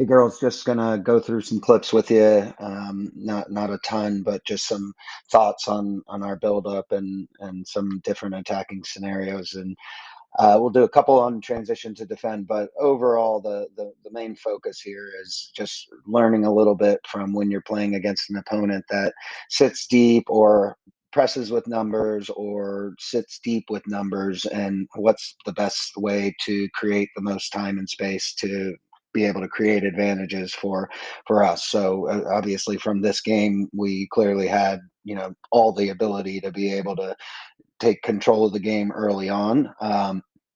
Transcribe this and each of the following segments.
Hey girls, just gonna go through some clips with you. Not a ton, but just some thoughts on our build up and some different attacking scenarios. And we'll do a couple on transition to defend, but overall, the main focus here is just learning a little bit from when you're playing against an opponent that sits deep or presses with numbers or sits deep with numbers, and what's the best way to create the most time and space to be able to create advantages for us. So obviously from this game we clearly had all the ability to be able to take control of the game early on.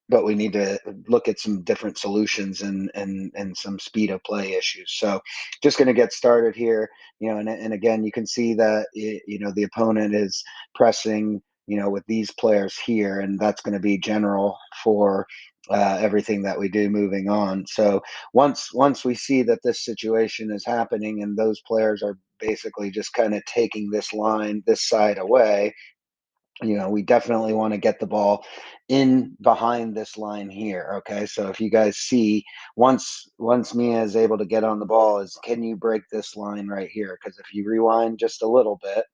But we need to look at some different solutions and some speed of play issues. So just going to get started here, and again, you can see that the opponent is pressing, with these players here, and that's going to be general for everything that we do moving on. So once we see that this situation is happening and those players are basically just kind of taking this side away, we definitely want to get the ball in behind this line here. Okay, so if you guys see, once Mia is able to get on the ball, is can you break this line right here? Because if you rewind just a little bit,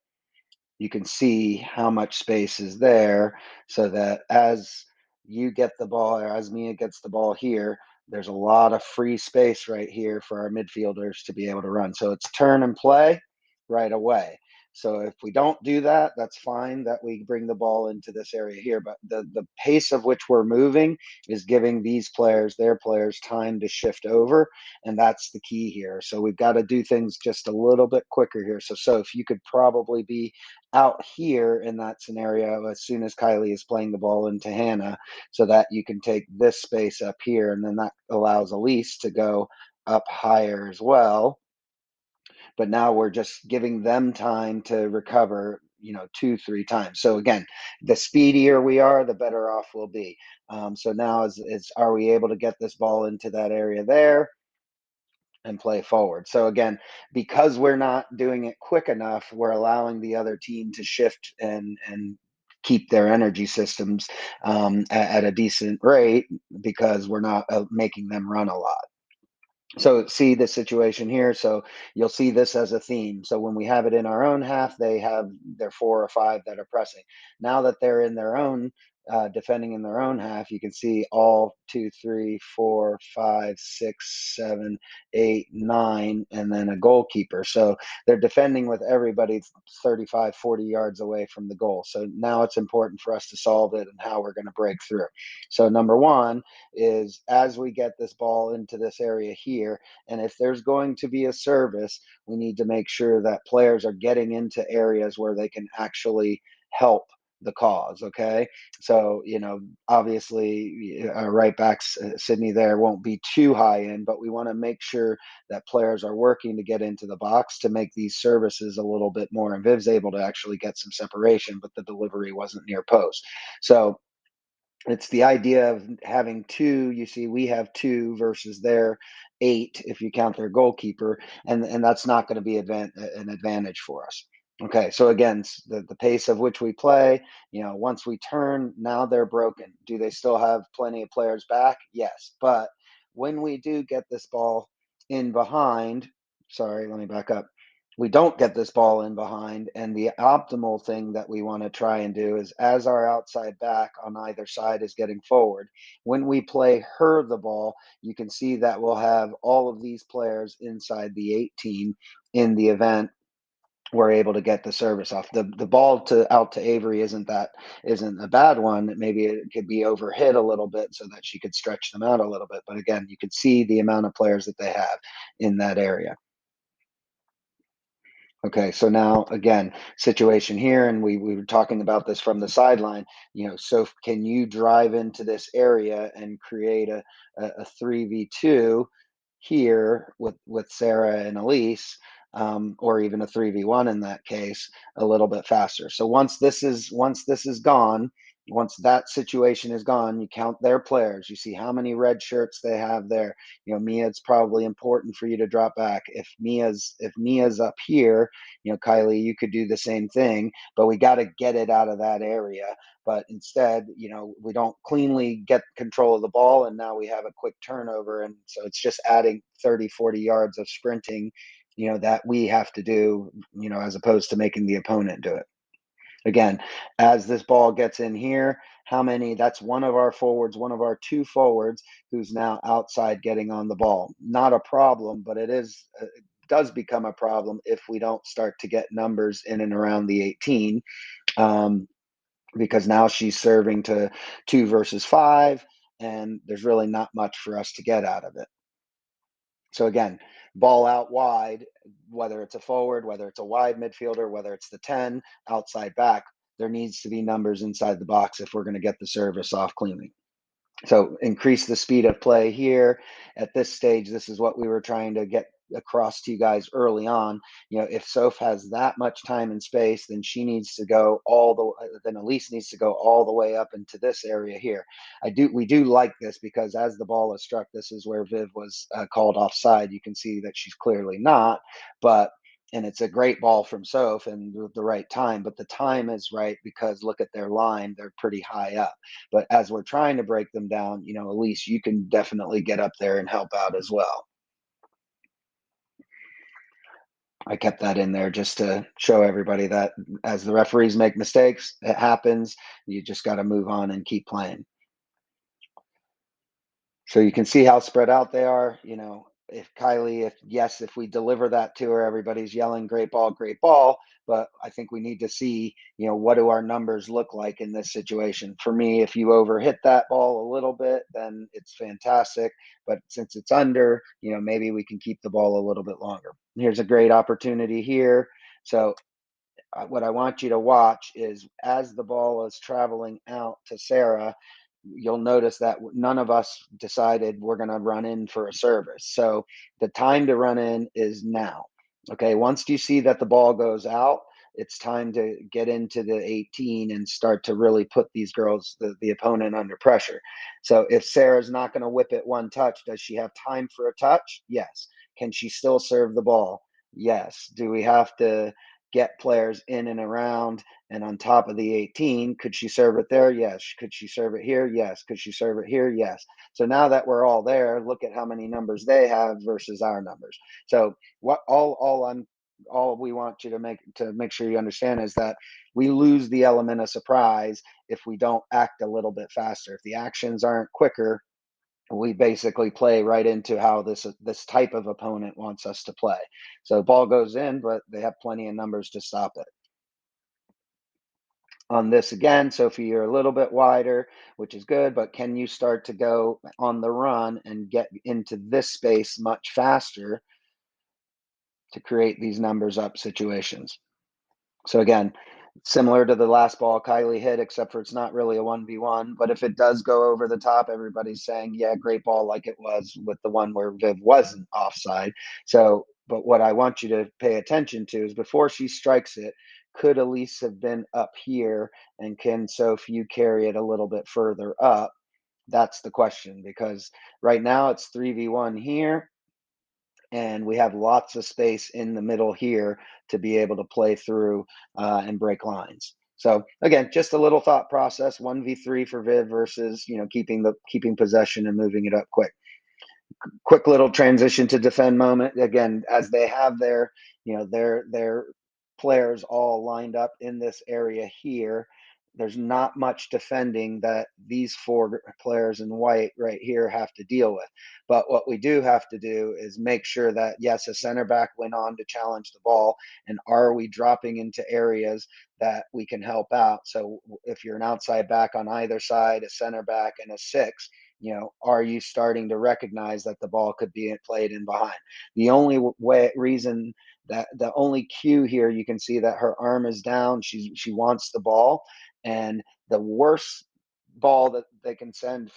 you can see how much space is there, so that as you get the ball, or as Mia gets the ball here, there's a lot of free space right here for our midfielders to be able to run. So it's turn and play right away. So if we don't do that, that's fine that we bring the ball into this area here. But the pace of which we're moving is giving these players, their players, time to shift over. And that's the key here. So we've got to do things just a little bit quicker here. So if you could probably be out here in that scenario as soon as Kylie is playing the ball into Hannah, so that you can take this space up here, and then that allows Elise to go up higher as well. But now we're just giving them time to recover, 2 3 times. So again, the speedier we are, the better off we'll be. So now is are we able to get this ball into that area there and play forward? So again, because we're not doing it quick enough, we're allowing the other team to shift and keep their energy systems at a decent rate, because we're not making them run a lot. So see the situation here. So you'll see this as a theme. So when we have it in our own half, they have their 4 or 5 that are pressing. Now that they're in their own, defending in their own half, you can see all 2, 3, 4, 5, 6, 7, 8, 9, and then a goalkeeper. So they're defending with everybody 35, 40 yards away from the goal. So now it's important for us to solve it and how we're going to break through. So number one is, as we get this ball into this area here, and if there's going to be a service, we need to make sure that players are getting into areas where they can actually help the cause. Okay, so obviously right backs, Sydney there won't be too high in, but we want to make sure that players are working to get into the box to make these services a little bit more, and Viv's able to actually get some separation, but the delivery wasn't near post. So it's the idea of having two. You see, we have two versus their 8 if you count their goalkeeper, and that's not going to be an advantage for us. Okay, so again, the pace of which we play, once we turn, now they're broken. Do they still have plenty of players back? Yes, but when we do get this ball in behind, sorry, let me back up, we don't get this ball in behind. And the optimal thing that we want to try and do is, as our outside back on either side is getting forward, when we play her the ball, you can see that we'll have all of these players inside the 18 in the event we're able to get the service off. The ball to out to Avery isn't a bad one. Maybe it could be overhit a little bit so that she could stretch them out a little bit. But again, you could see the amount of players that they have in that area. Okay, so now again, situation here, and we were talking about this from the sideline. So can you drive into this area and create a 3v2 here with Sarah and Elise, or even a 3v1 in that case, a little bit faster. So once this is gone, Once that situation is gone, you count their players. You see how many red shirts they have there. Mia, it's probably important for you to drop back. If Mia's up here, Kylie, you could do the same thing, but we got to get it out of that area. But instead, we don't cleanly get control of the ball, and now we have a quick turnover, and so it's just adding 30, 40 yards of sprinting, that we have to do, as opposed to making the opponent do it. Again, as this ball gets in here, how many? That's one of our forwards, one of our two forwards who's now outside getting on the ball. Not a problem, but it does become a problem if we don't start to get numbers in and around the 18, because now she's serving to 2 versus 5, and there's really not much for us to get out of it. So again, ball out wide, whether it's a forward, whether it's a wide midfielder, whether it's the 10, outside back, there needs to be numbers inside the box if we're going to get the service off cleanly. So increase the speed of play here. At this stage, this is what we were trying to get across to you guys early on. If Soph has that much time and space, then she needs to go then Elise needs to go all the way up into this area here. We do like this, because as the ball is struck, this is where Viv was called offside. You can see that she's clearly not, and it's a great ball from Soph and the right time, but the time is right because look at their line. They're pretty high up. But as we're trying to break them down, Elise, you can definitely get up there and help out as well. I kept that in there just to show everybody that as the referees make mistakes, it happens. You just got to move on and keep playing. So you can see how spread out they are. If Kylie, if we deliver that to her, everybody's yelling, great ball, great ball. But I think we need to see, what do our numbers look like in this situation? For me, if you overhit that ball a little bit, then it's fantastic. But since it's under, maybe we can keep the ball a little bit longer. Here's a great opportunity here. So what I want you to watch is as the ball is traveling out to Sarah, you'll notice that none of us decided we're going to run in for a service. So the time to run in is now. Okay. Once you see that the ball goes out, it's time to get into the 18 and start to really put these girls, the opponent, under pressure. So if Sarah's not going to whip it one touch, does she have time for a touch? Yes. Can she still serve the ball? Yes. Do we have to get players in and around and on top of the 18? Could she serve it there? Yes. Could she serve it here? Yes. Could she serve it here? Yes. So now that we're all there, look at how many numbers they have versus our numbers. So what all we want you to make sure you understand is that we lose the element of surprise if we don't act a little bit faster. If the actions aren't quicker, we basically play right into how this type of opponent wants us to play. So ball goes in, but they have plenty of numbers to stop it. On this again, Sophie, you're a little bit wider, which is good, but can you start to go on the run and get into this space much faster to create these numbers up situations? So again, similar to the last ball Kylie hit, except for it's not really a 1v1. But if it does go over the top, everybody's saying, yeah, great ball, like it was with the one where Viv wasn't offside. So, but what I want you to pay attention to is before she strikes it, could Elise have been up here, and can Sophie carry it a little bit further up? That's the question, because right now it's 3v1 here, and we have lots of space in the middle here to be able to play through and break lines. So again, just a little thought process: 1v3 for Viv versus keeping possession and moving it up quick. Quick little transition to defend moment. Again, as they have their players all lined up in this area here, there's not much defending that these four players in white right here have to deal with. But what we do have to do is make sure that, yes, a center back went on to challenge the ball, and are we dropping into areas that we can help out? So if you're an outside back on either side, a center back and a 6, are you starting to recognize that the ball could be played in behind? The only reason that the only cue here, you can see that her arm is down. She wants the ball, and the worst ball that they can send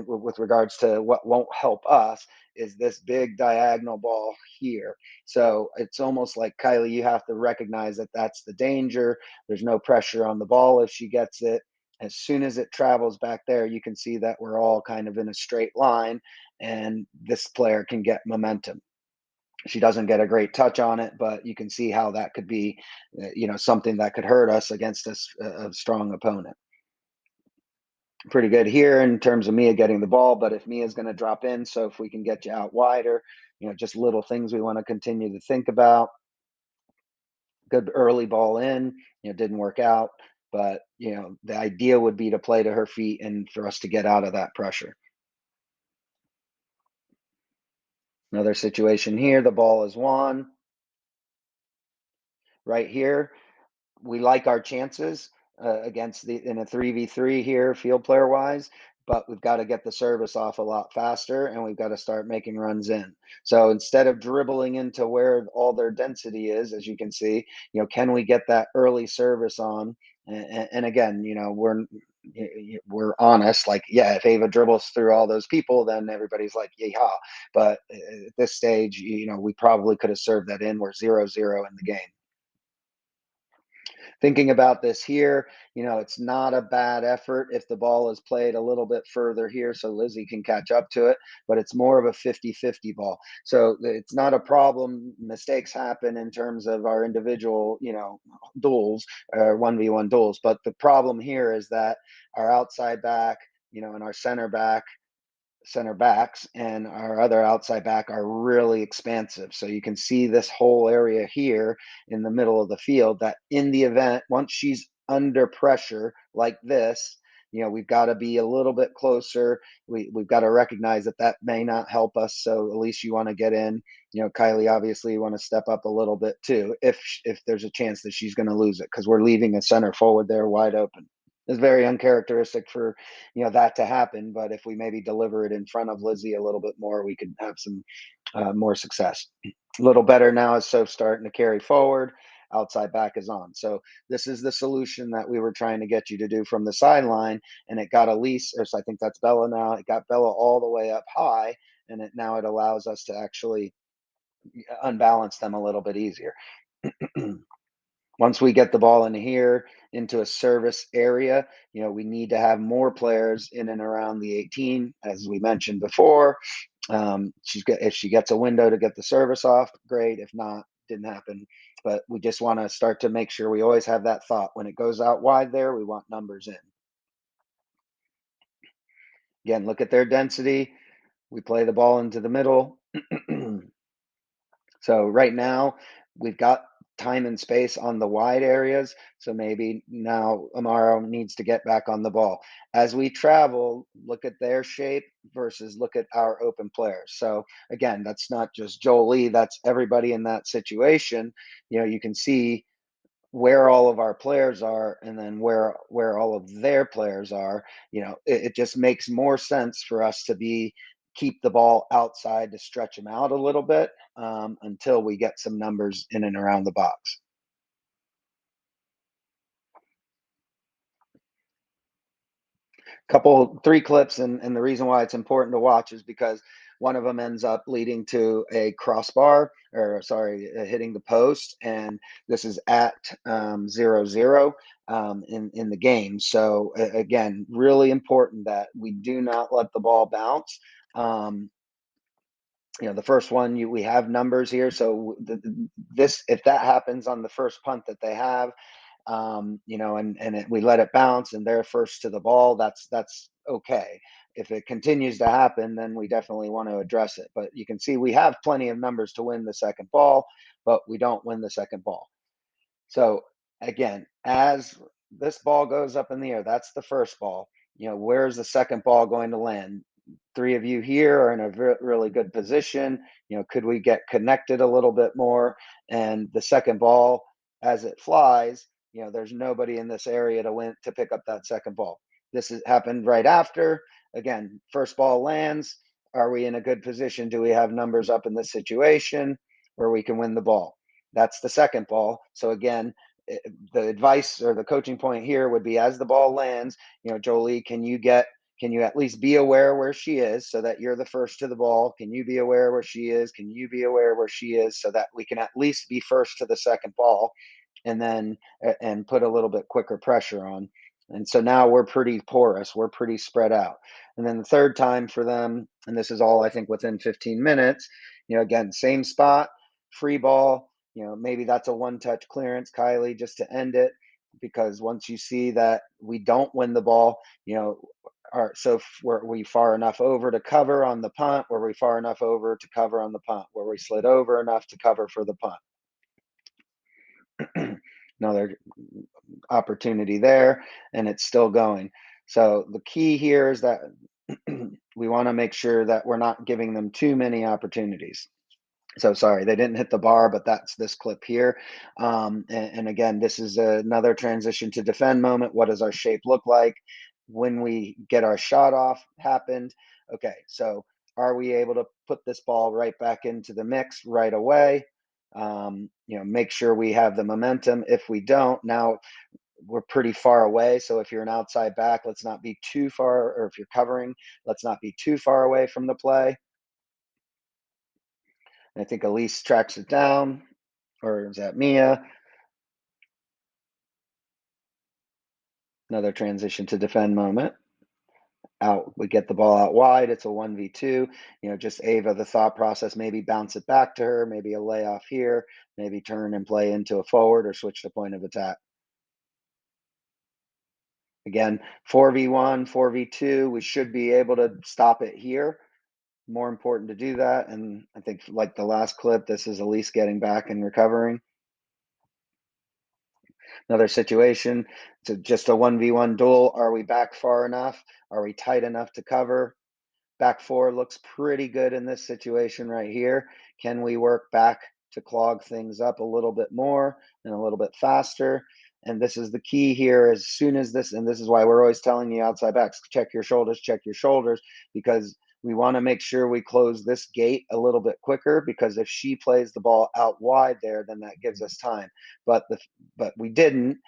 with regards to what won't help us is this big diagonal ball here. So it's almost like, Kylie, you have to recognize that that's the danger. There's no pressure on the ball if she gets it, As soon as it travels back there, you can see that we're all kind of in a straight line, and this player can get momentum. She doesn't get a great touch on it, but you can see how that could be, something that could hurt us against a strong opponent. Pretty good here in terms of Mia getting the ball, but if Mia's going to drop in, so if we can get you out wider, just little things we want to continue to think about. Good early ball in, didn't work out, but the idea would be to play to her feet and for us to get out of that pressure. Another situation here, the ball is won. Right here, we like our chances against in a 3v3 here, field player wise, but we've got to get the service off a lot faster and we've got to start making runs in. So instead of dribbling into where all their density is, as you can see, can we get that early service on? And again, we're honest, like, yeah, if Ava dribbles through all those people, then everybody's like, yeehaw. But at this stage, we probably could have served that in. We're 0-0 in the game. Thinking about this here, it's not a bad effort if the ball is played a little bit further here so Lizzie can catch up to it, but it's more of a 50-50 ball. So it's not a problem. Mistakes happen in terms of our individual, duels or 1v1 duels. But the problem here is that our outside back, and our center backs and our other outside back are really expansive. So you can see this whole area here in the middle of the field that in the event, once she's under pressure like this, we've got to be a little bit closer. We've got to recognize that may not help us. So at least you want to get in. Kylie, obviously, you want to step up a little bit too, if there's a chance that she's going to lose it, because we're leaving a center forward there wide open. It's very uncharacteristic for that to happen. But if we maybe deliver it in front of Lizzie a little bit more, we could have some more success. A little better now as Soph's starting to carry forward. Outside back is on. So this is the solution that we were trying to get you to do from the sideline, and it got Elise, or so I think that's Bella now. It got Bella all the way up high, and now it allows us to actually unbalance them a little bit easier. Once we get the ball in here into a service area, we need to have more players in and around the 18, as we mentioned before. If she gets a window to get the service off, great. If not, didn't happen. But we just want to start to make sure we always have that thought. When it goes out wide there, we want numbers in. Again, look at their density. We play the ball into the middle. So right now, we've got time and space on the wide areas. So maybe now Amaro needs to get back on the ball. As we travel, look at their shape versus look at our open players. So again, that's not just Jolie, that's everybody in that situation. You can see where all of our players are and then where all of their players are. It just makes more sense for us to keep the ball outside to stretch them out a little bit until we get some numbers in and around the box. Three clips, and the reason why it's important to watch is because one of them ends up leading to a crossbar, or sorry, hitting the post, and this is at 0-0 in the game. So again, really important that we do not let the ball bounce. The first one, we have numbers here, so if that happens on the first punt that they have, we let it bounce and they're first to the ball, that's okay. If it continues to happen, then we definitely want to address it. But you can see we have plenty of numbers to win the second ball, but we don't win the second ball. So again, as this ball goes up in the air, that's the first ball. Where's the second ball going to land? Three of you here are in a really good position. Could we get connected a little bit more? And the second ball, as it flies, there's nobody in this area to pick up that second ball. This has happened right after. Again, first ball lands. Are we in a good position? Do we have numbers up in this situation where we can win the ball? That's the second ball. So again, the advice or the coaching point here would be, as the ball lands, Jolie, can you at least be aware where she is so that you're the first to the ball? Can you be aware where she is? Can you be aware where she is so that we can at least be first to the second ball, and then and put a little bit quicker pressure on? And so now we're pretty porous, we're pretty spread out. And then the third time for them, and this is all I think within 15 minutes, again, same spot, free ball, maybe that's a one touch clearance, Kylie, just to end it. Because once you see that we don't win the ball, were we far enough over to cover on the punt? Were we far enough over to cover on the punt? Were we slid over enough to cover for the punt? Another opportunity there, and it's still going. So the key here is that we want to make sure that we're not giving them too many opportunities. So sorry, they didn't hit the bar, but that's this clip here. And again, this is another transition to defend moment. What does our shape look like when we get our shot off happened? Okay, so are we able to put this ball right back into the mix right away? Make sure we have the momentum. If we don't, now we're pretty far away. So if you're an outside back, let's not be too far, or if you're covering, let's not be too far away from the play. And I think Elise tracks it down, or is that Mia? Another transition to defend moment. Out, we get the ball out wide. It's a 1v2. Just Ava, the thought process, maybe bounce it back to her, maybe a layoff here, maybe turn and play into a forward or switch the point of attack. Again, 4v1, 4v2, we should be able to stop it here. More important to do that. And I think, like the last clip, this is Elise getting back and recovering. Another situation, it's just a 1v1 duel. Are we back far enough? Are we tight enough to cover? Back four looks pretty good in this situation right here. Can we work back to clog things up a little bit more and a little bit faster? And this is the key here. As soon as this, and this is why we're always telling the outside backs, check your shoulders, because we want to make sure we close this gate a little bit quicker, because if she plays the ball out wide there, then that gives us time. But we didn't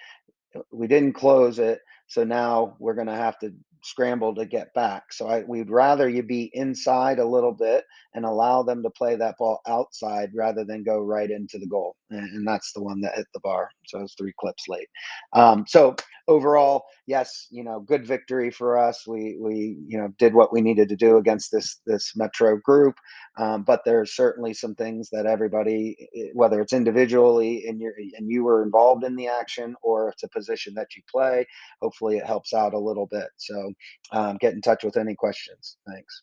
close it. So now we're going to have to scramble to get back. So we'd rather you be inside a little bit and allow them to play that ball outside rather than go right into the goal. And that's the one that hit the bar. So it's 3 clips late. So overall, yes, good victory for us. We did what we needed to do against this Metro group. But there's certainly some things that everybody, whether it's individually and you were involved in the action, or it's a position that you play, hopefully it helps out a little bit. So get in touch with any questions. Thanks.